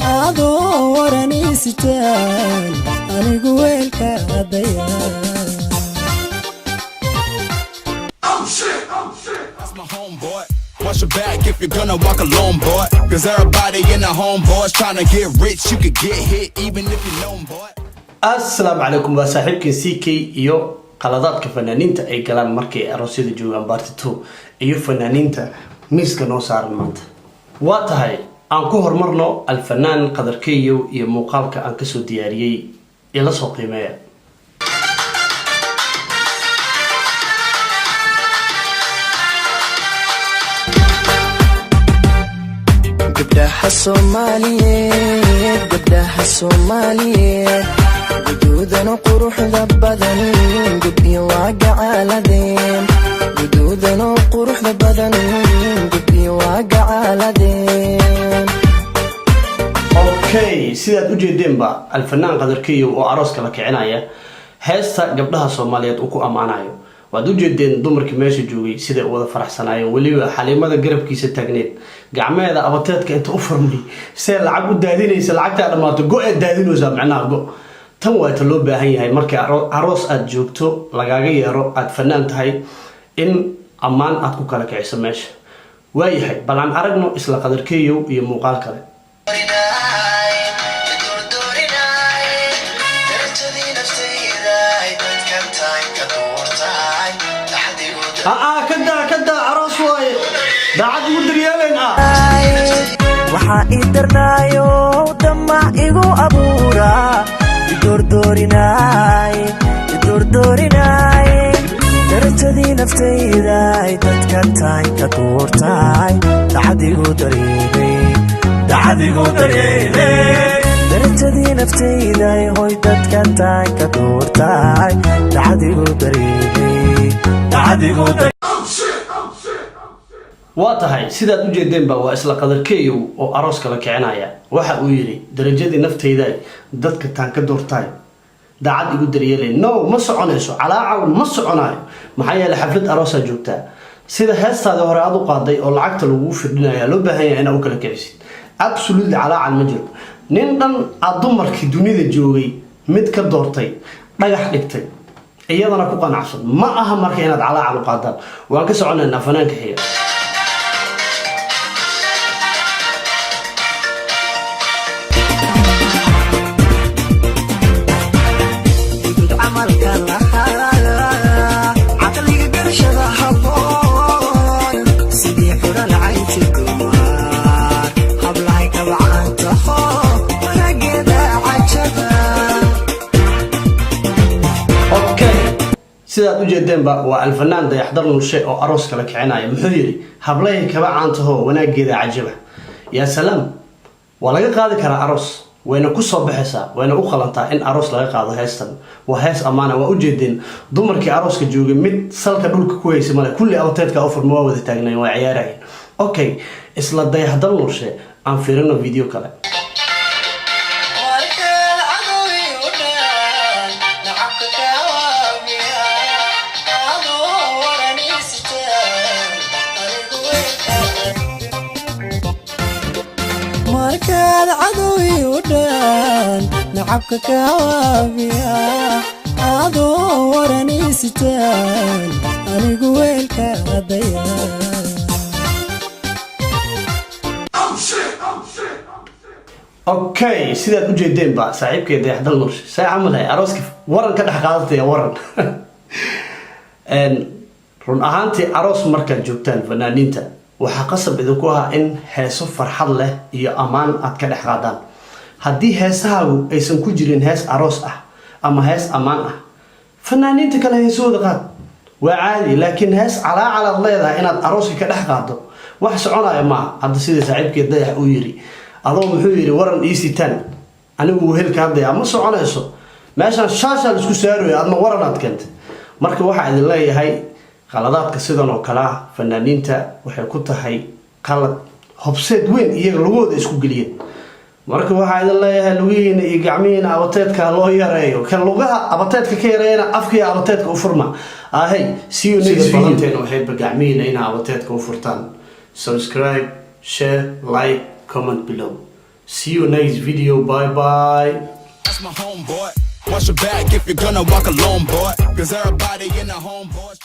adoo waranisitaan anigu weelka adaya. That's my homeboy. Watch your back if you're gonna walk alone, boy. Cause everybody in the homeboys trying to get rich. You could get hit even if you know, boy. السلام عليكم وصاحبكم سيكي iyo qaladaadka fanaaniinta ay galaan markay aroosyada joogaan part 2 iyo fanaaniinta miiska noo saaran maanta waa tahay aan ku hormarno alfanaan qadarkeeyo iyo muuqaalka aan ka soo diyaariyay ila soo qiimeeya gabdhaha Soomaaliyeed guduudana quruxda badan gudbiyo waa gacaaladeen guduudana quruxda badan gudbiyo waa gacaaladeen. okay sidaad u jeedeenba alfanaan qadarkeeyo oo arooska la kicinaya heesta gabdhaha Soomaaliyeed uu ku amaanayo waad u jeedeen dumarkii meesha joogay sida wada faraxsanaayeen waliba xaliimada garabkiisa taagneed gacmeeda abateedka inta u furmay see lacag u daadinaysa lacagta dhamaato go ee daadinaysa macnaha go tan waa ta loo baahan yahay markii aroos aad joogto lagaaga yeero aad fanaan tahay in amaan aad ku kala kiciso meesha waayahay bal aan aragno isla qadarkeeyo iyo muuqaal kale كدا عروس واي داعد مدريالين waxaa ii darnaayo damac igu abuura idordoorinay darajadii naftayda dadka tahay ka duurtay dacadigu dareemay darajadii naftayda hoy dadka tahay ka duurtay dacadigu dareemay waa tahay sidaad u jeedeenba waa isla qadarkeeyo oo arooska la kicinaya waxa uu yiri darajadii naftayda dadka taan ka doortay daacad igu daryeelay no ma soconayso calaacal ma soconayo maxaa yeelay xaflad aroosa joogta sida heestaada hore aad u qaaday oo lacagta lagu firdhinaya loo baahan yahay inaad u kala kicisid absolutely calaacal ma jiro nin dhan aad dumarkii dunida joogay mid ka doortay dhagax dhigtay iyadana ku qanacsan ma aha marka inaad calaacal u qaadaan waan ka soconaynaa fanaanka xiga sidaad u jeedeenba waa alfanaan dayaxdar nushe oo aroos kala kicinaya muxuu yiri hablahay kaba caantaho wanaageeda cajiba ya salaam waa laga qaadi karaa aroos wayna ku soo baxaysaa wayna u qalantaa in aroos laga qaado heestan waa hees amaana waa u jeedeen dumarkii arooska joogay mid salka dhulka ku haysa male kulli abateedka u furmo waa wada taagnay waa ciyaarayeen okay isla dayaxdar nushe aan fiirino video kale markaad cadowi u dhan nacabka ka waabiya adoo waranisitaan anigu weelka adaya. okay sidaad u jeedeenba saaxiibkeeda dayaxdar nushe say camalay arooska waran ka dhex qaadataya waran run ahaantii aroos markaad joogtaan fanaaniinta waxaa qasab idinku ah in heeso farxad leh iyo amaan aad ka dhex qaadaan haddii heesahaagu aysan ku jirin hees aroos ah ama hees amaan ah fanaaniinta kale heesooda qaad waa caadi laakiin hees calaacal aad leedahay inaad arooska ka dhex qaado wax soconaya maaha hadda sida saaxiibkeed dayax uu yiri adoo muxuu yiri waran iisitaan anigu wehelka hadaya ma soconayso meeshaan shaashaa isku saarooya adna waran aad keentay marka waxaa idin leeyahay qaladaadka sidan oo kala fanaaniinta waxay ku tahay qalad hobseed weyn iyaga lugooda isku geliyeen marka waxaa idin leeyahay lugihiina iyo gacmihiina abateedka loo yareeyo kan lugaha abateedka ka yareeyana afkiya abateedka u furma ahey see you next video waxay gacmihiina ina abateedka u furtaan subscribe share like comment below See you next video. Bye bye. That's my homeboy. Watch your back if you're gonna walk alone, boy. Cause everybody in the homeboys